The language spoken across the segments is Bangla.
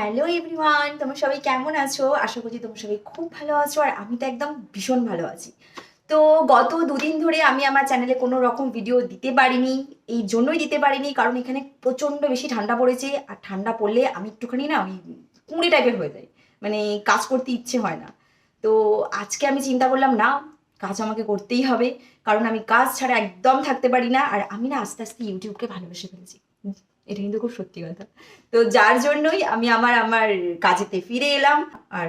হ্যালো এভরিওয়ান, তোমরা সবাই কেমন আছো? আশা করছি তোমরা সবাই খুব ভালো আছো আর আমি তো একদম ভীষণ ভালো আছি। তো গত দুদিন ধরে আমি আমার চ্যানেলে কোনো রকম ভিডিও দিতে পারিনি। এই জন্যই দিতে পারিনি কারণ এখানে প্রচণ্ড বেশি ঠান্ডা পড়েছে আর ঠান্ডা পড়লে আমি একটুখানি না ওই কুঁড়ে টাইপের হয়ে যাই, মানে কাজ করতে ইচ্ছে হয় না। তো আজকে আমি চিন্তা করলাম না, কাজ আমাকে করতেই হবে, কারণ আমি কাজ ছাড়া একদম থাকতে পারি না। আর আমি না আস্তে আস্তে ইউটিউবকে ভালোবেসে ফেলেছি, এটা কিন্তু খুব সত্যি কথা। তো যার জন্যই আমি আমার আমার কাজেতে ফিরে এলাম আর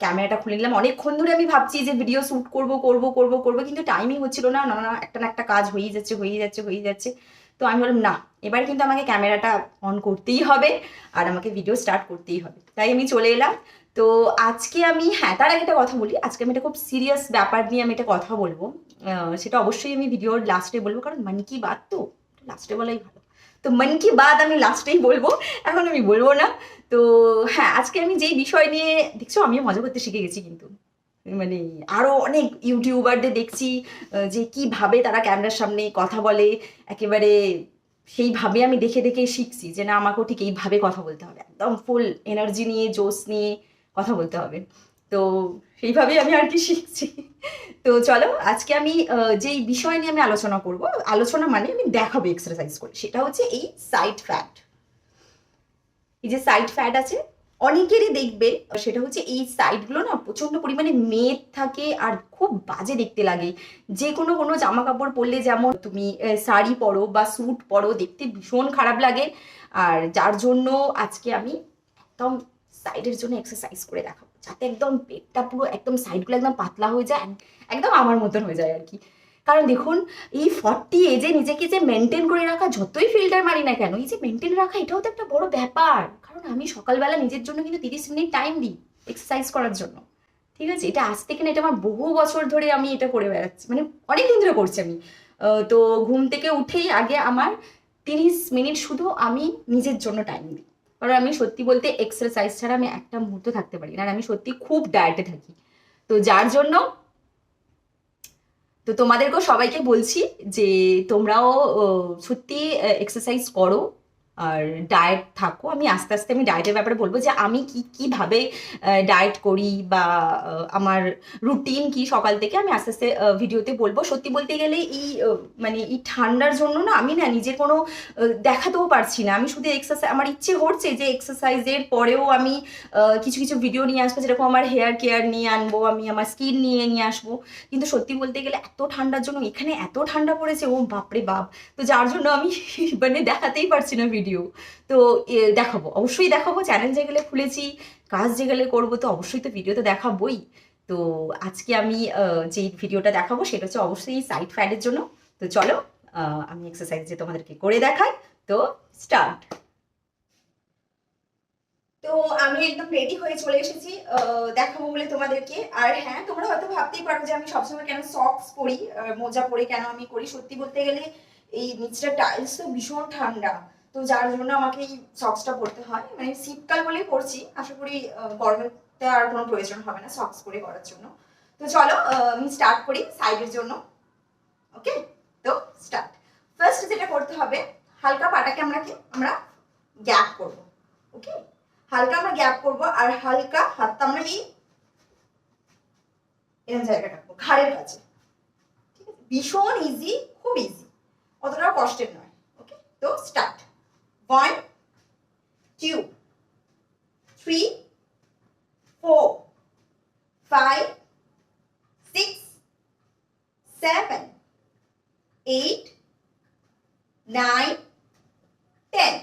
ক্যামেরাটা খুলে নিলাম। অনেকক্ষণ ধরে আমি ভাবছি যে ভিডিও শ্যুট করব করব করব করব, কিন্তু টাইমই হচ্ছিল না। না না, একটা না একটা কাজ হয়েই যাচ্ছে হয়েই যাচ্ছে হয়েই যাচ্ছে। তো আমি বললাম না, এবার কিন্তু আমাকে ক্যামেরাটা অন করতেই হবে আর আমাকে ভিডিও স্টার্ট করতেই হবে। তাই আমি চলে এলাম। তো আজকে আমি, হ্যাঁ তার আগে একটা কথা বলি, আজকে আমি একটা খুব সিরিয়াস ব্যাপার নিয়ে আমি একটা কথা বলবো। সেটা অবশ্যই আমি ভিডিওর লাস্টে বলবো, কারণ মন কি বাত তো লাস্টে বলাই ভালো। তো মন কি বাত আমি লাস্টেই বলবো, এখন আমি বলবো না। তো হ্যাঁ, আজকে আমি যেই বিষয় নিয়ে, দেখছো আমিও মজা করতে শিখে গেছি কিন্তু, মানে আরো অনেক ইউটিউবারদের দেখছি যে কিভাবে তারা ক্যামেরার সামনে কথা বলে, একেবারে সেইভাবে আমি দেখে দেখে শিখছি যে না, আমাকেও ঠিক এইভাবে কথা বলতে হবে, একদম ফুল এনার্জি নিয়ে জোশ নিয়ে কথা বলতে হবে। তো সেইভাবেই আমি আর কি শিখছি। তো চলো আজকে আমি যেই বিষয় নিয়ে আমি আলোচনা করব, আলোচনা মানে আমি দেখাবো এক্সারসাইজ করে, সেটা হচ্ছে এই সাইড ফ্যাট। এই যে সাইড ফ্যাট আছে অনেকেরই দেখবে, সেটা হচ্ছে এই সাইডগুলো না প্রচন্ড পরিমাণে মেদ থাকে আর খুব বাজে দেখতে লাগে। যে কোনো কোনো জামা কাপড় পরলে, যেমন তুমি শাড়ি পরো বা স্যুট পরো, দেখতে ভীষণ খারাপ লাগে। আর যার জন্য আজকে আমি একদম সাইডের জন্য এক্সারসাইজ করে দেখাবো, যাতে একদম পেটটা পুরো একদম সাইডগুলো একদম পাতলা হয়ে যায়, একদম আমার মতন হয়ে যায় আর কি। কারণ দেখুন, এই 40 এজে নিজেকে যে মেনটেন করে রাখা, যতই ফিল্টার মারি না কেন, এই যে মেনটেন রাখা, এটাও তো একটা বড় ব্যাপার। কারণ আমি সকালবেলা নিজের জন্য কিন্তু 30 মিনিট টাইম দিই এক্সারসাইজ করার জন্য। ঠিক আছে, এটা আজ থেকে না, এটা আমার বহু বছর ধরে আমি এটা করে বেড়াচ্ছি, মানে অনেক দিন ধরে করছি আমি। তো ঘুম থেকে উঠেই আগে আমার 30 মিনিট শুধু আমি নিজের জন্য টাইম দিই। কারণ আমি সত্যি বলতে এক্সারসাইজ ছাড়া আমি একটা মুহূর্ত থাকতে পারি না, আর আমি সত্যি খুব ডায়েটে থাকি। তো যার জন্য, তো তোমাদেরকেও সবাইকে বলছি যে তোমরাও সত্যি এক্সারসাইজ করো আর ডায়েট থাকো। আমি আস্তে আস্তে আমি ডায়েটের ব্যাপারে বলবো যে আমি কিভাবে ডায়েট করি বা আমার রুটিন কি সকাল থেকে, আমি আস্তে আস্তে ভিডিওতে বলবো। সত্যি বলতে গেলে এই মানে এই ঠান্ডার জন্য না আমি না নিজের কোনো দেখাতেও পারছি না। আমি শুধু এক্সারসাইজ, আমার ইচ্ছে হচ্ছে যে এক্সারসাইজের পরেও আমি কিছু কিছু ভিডিও নিয়ে আসবো, যেরকম আমার হেয়ার কেয়ার নিয়ে আনবো, আমি আমার স্কিন নিয়ে আসবো। কিন্তু সত্যি বলতে গেলে এত ঠান্ডার জন্য, এখানে এত ঠান্ডা পড়েছে, ও বাপরে বাপ। তো যার জন্য আমি মানে দেখাতেই পারছি না ভিডিও। তো দেখাবো, অবশ্যই দেখাবো, চ্যানেল যেগুলো খুলেছি, কাজ যেগুলো করবো, তো অবশ্যই তো ভিডিও তো দেখাবোই। তো আজকে আমি যে ভিডিওটা দেখাবো সেটা হচ্ছে অবশ্যই সাইড ফ্যাটের জন্য। তো চলো আমি এক্সারসাইজ যে তোমাদেরকে করে দেখাই। তো স্টার্ট। তো আমি একদম রেডি হয়ে চলে এসেছি দেখাবো বলে তোমাদেরকে। আর হ্যাঁ, তোমরা হয়তো ভাবতেই পারো যে আমি সবসময় কেন সক্স পরি, মোজা পরে কেন আমি করি। সত্যি বলতে গেলে এই নিচটা টাইলস তো ভীষণ ঠান্ডা, তো যার জন্য আমাকে এই সক্সটা পরতে হয়। মানে শীতকাল বলেই পরছি, আশা করি গরমেতে আর কোনো প্রয়োজন হবে না সক্স পরে করার জন্য। তো চলো আমি স্টার্ট করি সাইডের জন্য। ওকে, তো স্টার্ট। ফার্স্ট যেটা করতে হবে, হালকা পাটাকে আমরা গ্যাপ করবো। ওকে, হালকা আমরা গ্যাপ করব আর হালকা হাতটা আমরা এই এরকম জায়গায় রাখবো ঘাড়ের কাছে। ঠিক আছে, ভীষণ ইজি, খুব ইজি, অতটাও কষ্টের নয়। ওকে, তো start. 1 2 3 4 5 6 7 8 9 10।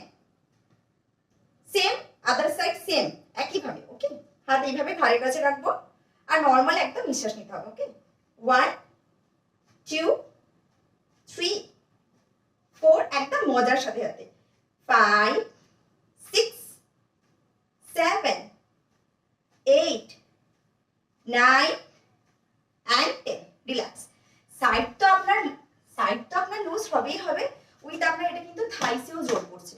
Same other side, same একইভাবে। ওকে, হাত এইভাবে ঘাড়ের কাছে রাখবো আর নর্মাল একদম নিঃশ্বাস নিতে হবে। ওকে, 1 2 3 4, একদম মজার সাথে হাতে, 5 6 7 8 9 and 10। রিল্যাক্স। সাইড তো আপনার লুজ হবেই হবে, উইথ আপনার এটা কিন্তু থাইসেও জোর পড়ছে,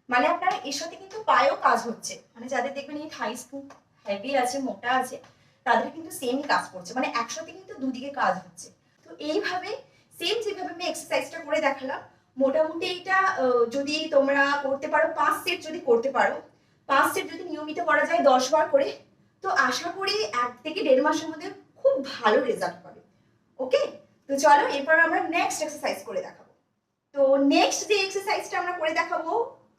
মানে আপনার এর সাথে কিন্তু পায়েও কাজ হচ্ছে। মানে যাদের দেখবেন এই থাইস খুব হেভি আছে, মোটা আছে, তাদের কিন্তু সেমই কাজ করছে, মানে একসাথে কিন্তু দুদিকে কাজ হচ্ছে। তো এইভাবে সেম যেভাবে আমি এক্সারসাইজটা করে দেখালাম, মোটামুটি এটা যদি তোমরা করতে পারো 5 সেট, যদি করতে পারো 5 সেট যদি নিয়মিত করা যায় 10 বার করে, তো আশা করি 1 থেকে 1.5 মাসের মধ্যে খুব ভালো রেজাল্ট পাবে। ওকে, তো চলো এরপর আমরা নেক্সট এক্সারসাইজ করে দেখাবো। তো নেক্সট যে এক্সারসাইজটা আমরা করে দেখাবো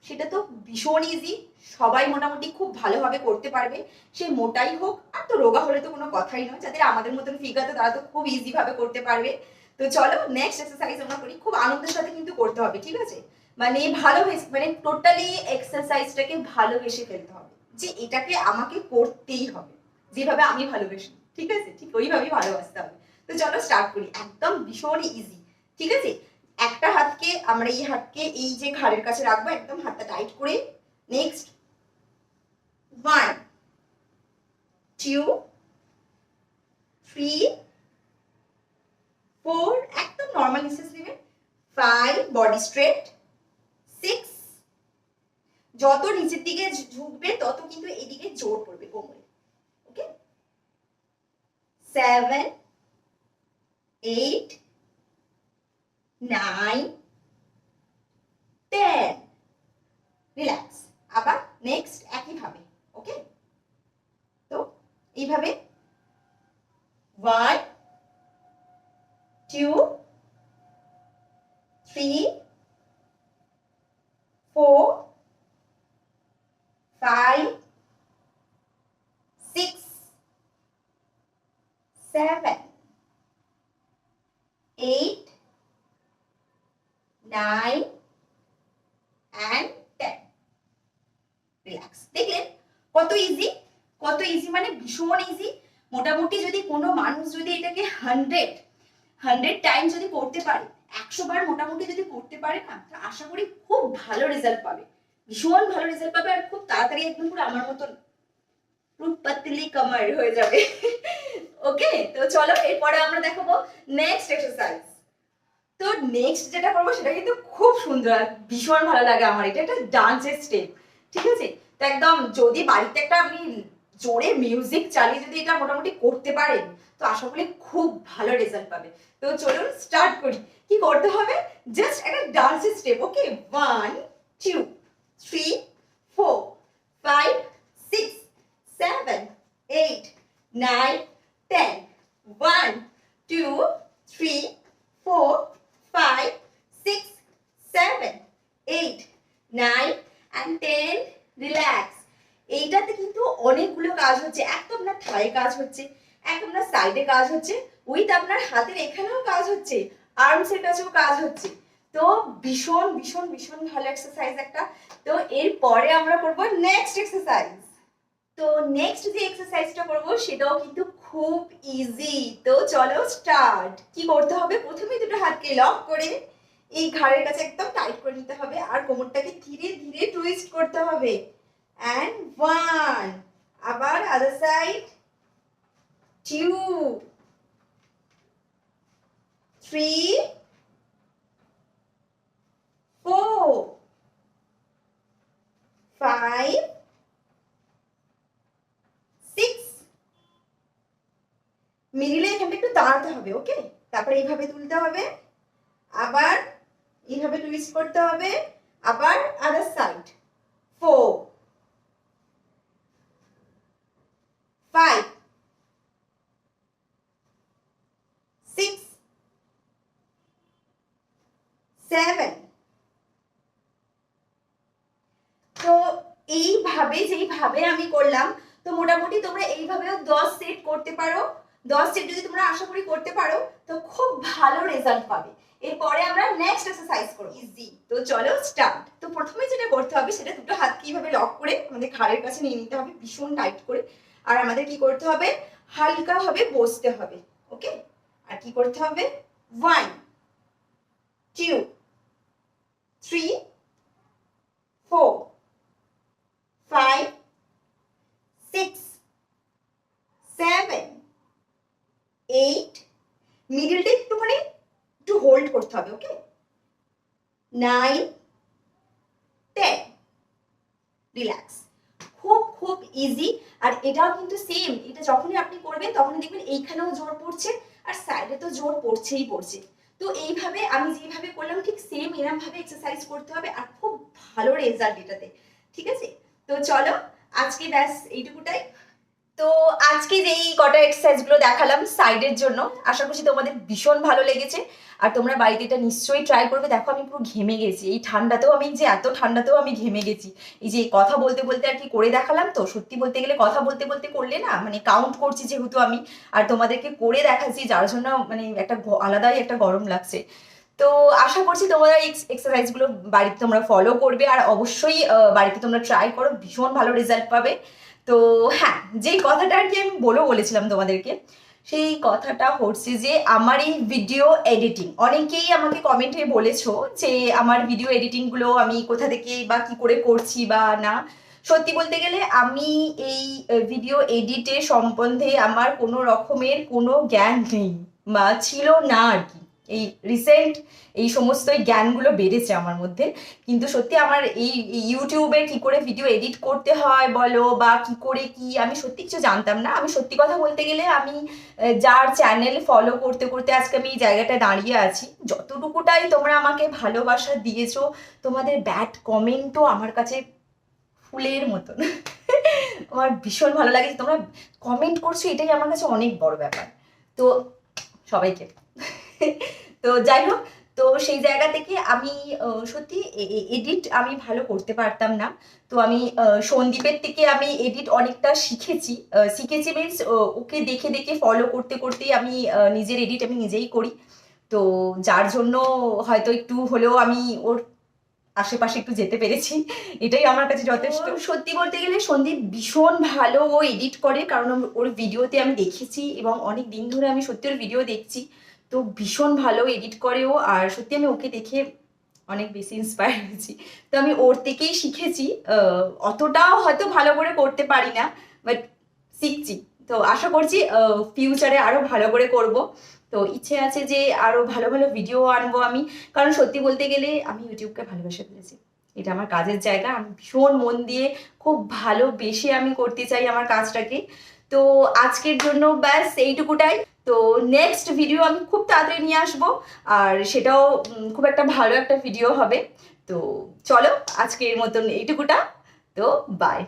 সেটা তো ভীষণ ইজি, সবাই মোটামুটি খুব ভালোভাবে করতে পারবে, সে মোটাই হোক আর তো রোগা হলে তো কোনো কথাই নয়, যাদের আমাদের মতন ফিগার তো তারা তো খুব ইজি ভাবে করতে পারবে। তো চলো নেক্সট এক্সারসাইজ আমরা করি, খুব আনন্দের সাথে কিন্তু করতে হবে, ঠিক আছে? মানে ভালোবেসে, মানে টোটালি এক্সারসাইজটাকে ভালোবেসে ফেলতে হবে, যে এটাকে আমাকে করতেই হবে, যেভাবে আমি ভালোবাসি, ঠিক আছে? ঠিক ওইভাবেই ভালোবাসতে হবে। তো চলো স্টার্ট করি, একদম ভীষণ ইজি, ঠিক আছে? একটা হাতকে আমরা এই হাতকে এই যে ঘাড়ের কাছে রাখবো, একদম হাতটা টাইট করে। নেক্সট 1 2 3 4, একদম নর্মাল নিঃশ্বাস নেবেন। 5, বডি স্ট্রেট। 6, যত নিচের দিকে ঝুঁকবে তত কিন্তু এদিকে জোর পড়বে কোমরে। ওকে, 7 8 9 10, রিল্যাক্স। আবার নেক্সট একই ভাবে। ওকে, তো এইভাবে 1 2 3 4 5 6 7 8 9 and 10, রিল্যাক্স। দেখলেন কত ইজি, কত ইজি, মানে ভীষণ ইজি। মোটামুটি যদি কোনো মানুষ যদি এটাকে 100 টাইম যদি করতে পারে, 100 বার মোটামুটি যদি করতে পারে না, তো আশা করি খুব ভালো রেজাল্ট পাবে, ভীষণ ভালো রেজাল্ট পাবে, আর খুব তাড়াতাড়ি একদম পুরো আমার মতন পুরো পাতলি কামার হয়ে যাবে। ওকে, তো চলো এরপরে আমরা দেখাবো নেক্সট এক্সারসাইজ। তো নেক্সট যেটা করবো সেটা কিন্তু খুব সুন্দর, ভীষণ ভালো লাগে আমার, এটা একটা ডান্সের স্টেপ, ঠিক আছে? তো একদম যদি বাড়িতে একটা আপনি জোরে মিউজিক চালিয়ে যদি এটা মোটামুটি করতে পারেন, তো আশা করি খুব ভালো রেজাল্ট পাবে। তো চলুন স্টার্ট করি। কি করতে হবে, জাস্ট একটা ডান্সের স্টেপ। Okay, 1 2 3 4 5 6 7 8 9 10, 1 2 3 4 5 6 7 8 9 and 10, relax. এইটাতে কিন্তু অনেকগুলো কাজ হচ্ছে, এক তো আপনার থায়ে কাজ হচ্ছে, এক আপনার সাইডে কাজ হচ্ছে, উইথ আপনার হাতের এখানেও কাজ হচ্ছে, আর্মসের কাছেও কাজ হচ্ছে। তো ভীষণ ভীষণ ভীষণ ভালো এক্সারসাইজ একটা। তো এরপরে আমরা করবো নেক্সট এক্সারসাইজ। তো নেক্সট যে এক্সারসাইজটা করবো সেটাও কিন্তু খুব ইজি। তো চলো স্টার্ট। কি করতে হবে, প্রথমে দুটো হাতকে লক করে এই ঘাড়ের কাছে একদম টাইট করে নিতে হবে, আর কোমরটাকে ধীরে ধীরে টুইস্ট করতে হবে। এন্ড 1, আবার আদার সাইড, 2 3 4 5 6, মিডিলে এখানটা একটু দাঁড়াতে হবে। ওকে, তারপরে এইভাবে তুলতে হবে, আবার এইভাবে টুইস্ট করতে হবে, আবার আদার সাইড, 4 5 6 7। তো এইভাবে যেইভাবে আমি করলাম, তো মোটামুটি তোমরা এইভাবেও 10 সেট করতে পারো। 10 সেট যদি তোমরা আশা করি করতে পারো, তো খুব ভালো রেজাল্ট পাবে। এরপরে আমরা নেক্সট এক্সারসাইজ করব, ইজি। তো চলো স্টার্ট। তো প্রথমে যেটা করতে হবে সেটা দুটো হাত কিভাবে লক করে আমাদের ঘাড়ের কাছে নিয়ে নিতে হবে, ভীষণ টাইট করে। আর আমাদের কি করতে হবে, হালকা ভাবে বসতে হবে। ওকে, আর কি করতে হবে, 1 2 3 4 5 6 7 8, মিডলটা একটুখানি একটু হোল্ড করতে হবে। ওকে, 9 10, রিল্যাক্স। খুব খুব ইজি। আর এটাও কিন্তু সেম, এটা যখনই আপনি করবেন তখনই দেখবেন এইখানেও জোর পড়ছে, আর সাইডে তো জোর পড়ছেই পড়ছে। তো এইভাবে আমি যেভাবে করলাম ঠিক সেম এরকম ভাবে এক্সারসাইজ করতে হবে, আর খুব ভালো রেজাল্ট এটাতে, ঠিক আছে? তো চলো আজকে ব্যাস এইটুকুটাই। তো আজকে যেই কটা এক্সারসাইজগুলো দেখালাম সাইডের জন্য, আশা করছি তোমাদের ভীষণ ভালো লেগেছে আর তোমরা বাড়িতে এটা নিশ্চয়ই ট্রাই করবে। দেখো আমি পুরো ঘেমে গেছি, এই ঠান্ডাতেও আমি যে এত ঠান্ডাতেও আমি ঘেমে গেছি। এই যে কথা বলতে বলতে আর কি করে দেখালাম, তো সত্যি বলতে গেলে কথা বলতে বলতে করলে না মানে কাউন্ট করছি যেহেতু আমি, আর তোমাদেরকে করে দেখাচ্ছি যার জন্য মানে একটা আলাদাই একটা গরম লাগছে। তো আশা করছি তোমরা এই এক্সারসাইজগুলো বাড়িতে তোমরা ফলো করবে আর অবশ্যই বাড়িতে তোমরা ট্রাই করো, ভীষণ ভালো রেজাল্ট পাবে। তো হ্যাঁ, যেই কথাটা আর কি আমি বলেছিলাম তোমাদেরকে, সেই কথাটা হচ্ছে যে আমার এই ভিডিও এডিটিং, অনেকেই আমাকে কমেন্টে বলেছো যে আমার ভিডিও এডিটিংগুলো আমি কোথা থেকে বা কি করে করছি বা না। সত্যি বলতে গেলে আমি এই ভিডিও এডিটে সম্বন্ধে আমার কোনো রকমের কোনো জ্ঞান নেই বা ছিল না আর কি। এই রিসেন্ট এই সমস্ত জ্ঞানগুলো বেড়েছে আমার মধ্যে। কিন্তু সত্যি আমার এই ইউটিউবে কি করে ভিডিও এডিট করতে হয় বলো বা কি করে কি, আমি সত্যি কিছু জানতাম না। আমি সত্যি কথা বলতে গেলে আমি যার চ্যানেল ফলো করতে করতে আজকে আমি এই জায়গাটায় দাঁড়িয়ে আছি, যতটুকুটাই তোমরা আমাকে ভালোবাসা দিয়েছো, তোমাদের ব্যাড কমেন্টও আমার কাছে ফুলের মতন। আমার ভীষণ ভালো লাগে তোমরা কমেন্ট করছো, এটাই আমার কাছে অনেক বড় ব্যাপার। তো সবাইকে তো যাই হোক, তো সেই জায়গা থেকে আমি সত্যি এডিট আমি ভালো করতে পারতাম না। তো আমি সন্দীপের থেকে আমি এডিট অনেকটা শিখেছি মিনস ওকে দেখে দেখে ফলো করতে করতেই আমি নিজের এডিট আমি নিজেই করি। তো যার জন্য হয়তো একটু হলেও আমি ওর আশেপাশে একটু যেতে পেরেছি, এটাই আমার কাছে যথেষ্ট। সত্যি বলতে গেলে সন্দীপ ভীষণ ভালো ও এডিট করে, কারণ ওর ভিডিওতে আমি দেখেছি এবং অনেক দিন ধরে আমি সত্যি ওর ভিডিও দেখছি। তো ভীষণ ভালো এডিট করে ও, আর সত্যি আমি ওকে দেখে অনেক বেশি ইন্সপায়ার হয়েছি। তো আমি ওর থেকেই শিখেছি, অতটাও হয়তো ভালো করে করতে পারি না, বাট শিখছি। তো আশা করছি ফিউচারে আরও ভালো করে করব। তো ইচ্ছে আছে যে আরও ভালো ভালো ভিডিও আনবো আমি, কারণ সত্যি বলতে গেলে আমি ইউটিউবকে ভালোবেসে ফেলেছি। এটা আমার কাজের জায়গা, আমি ভীষণ মন দিয়ে খুব ভালোবেসে আমি করতে চাই আমার কাজটাকে। তো আজকের জন্য ব্যাস এইটুকুটাই। তো নেক্সট ভিডিও আমি খুব তাড়াতাড়ি নিয়ে আসবো, আর সেটাও খুব একটা ভালো একটা ভিডিও হবে। তো চলো আজকের মতন এইটুকুটা, তো বাই।